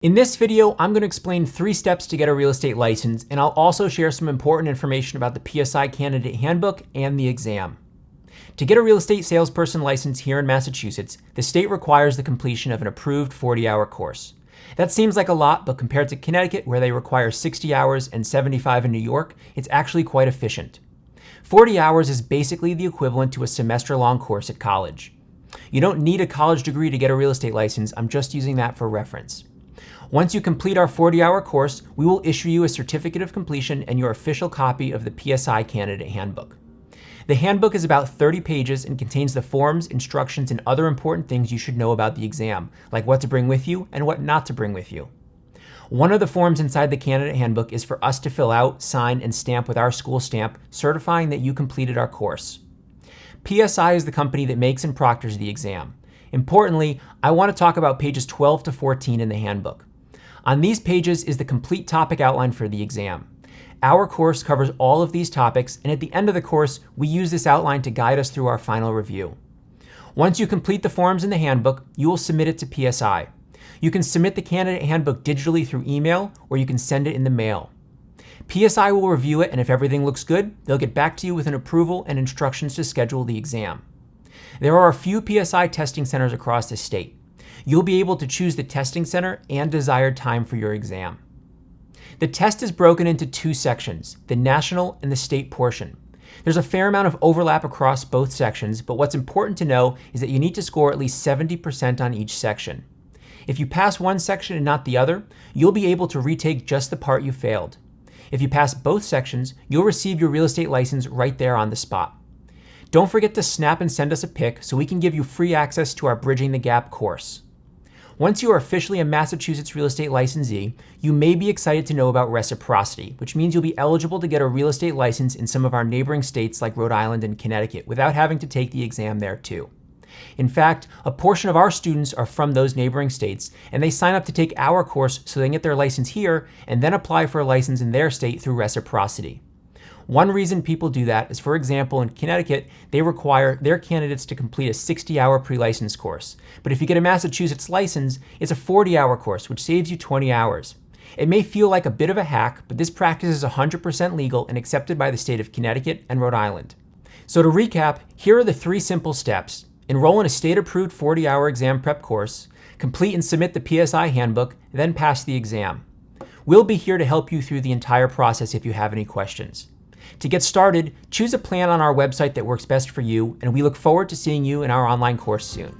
In this video, I'm going to explain 3 steps to get a real estate license, and I'll also share some important information about the PSI Candidate Handbook and the exam. To get a real estate salesperson license here in Massachusetts, the state requires the completion of an approved 40-hour course. That seems like a lot, but compared to Connecticut, where they require 60 hours and 75 in New York, it's actually quite efficient. 40 hours is basically the equivalent to a semester-long course at college. You don't need a college degree to get a real estate license. I'm just using that for reference. Once you complete our 40-hour course, we will issue you a certificate of completion and your official copy of the PSI Candidate Handbook. The handbook is about 30 pages and contains the forms, instructions, and other important things you should know about the exam, like what to bring with you and what not to bring with you. One of the forms inside the Candidate Handbook is for us to fill out, sign, and stamp with our school stamp, certifying that you completed our course. PSI is the company that makes and proctors the exam. Importantly, I want to talk about pages 12 to 14 in the handbook. On these pages is the complete topic outline for the exam. Our course covers all of these topics, and at the end of the course, we use this outline to guide us through our final review. Once you complete the forms in the handbook, you will submit it to PSI. You can submit the Candidate Handbook digitally through email, or you can send it in the mail. PSI will review it, and if everything looks good, they'll get back to you with an approval and instructions to schedule the exam. There are a few PSI testing centers across the state. You'll be able to choose the testing center and desired time for your exam. The test is broken into 2 sections, the national and the state portion. There's a fair amount of overlap across both sections, but what's important to know is that you need to score at least 70% on each section. If you pass one section and not the other, you'll be able to retake just the part you failed. If you pass both sections, you'll receive your real estate license right there on the spot. Don't forget to snap and send us a pic so we can give you free access to our Bridging the Gap course. Once you are officially a Massachusetts real estate licensee, you may be excited to know about reciprocity, which means you'll be eligible to get a real estate license in some of our neighboring states like Rhode Island and Connecticut without having to take the exam there too. In fact, a portion of our students are from those neighboring states, and they sign up to take our course so they can get their license here and then apply for a license in their state through reciprocity. One reason people do that is, for example, in Connecticut, they require their candidates to complete a 60-hour pre-license course. But if you get a Massachusetts license, it's a 40-hour course, which saves you 20 hours. It may feel like a bit of a hack, but this practice is 100% legal and accepted by the state of Connecticut and Rhode Island. So to recap, here are the 3 simple steps. Enroll in a state-approved 40-hour exam prep course, complete and submit the PSI handbook, then pass the exam. We'll be here to help you through the entire process if you have any questions. To get started, choose a plan on our website that works best for you, and we look forward to seeing you in our online course soon.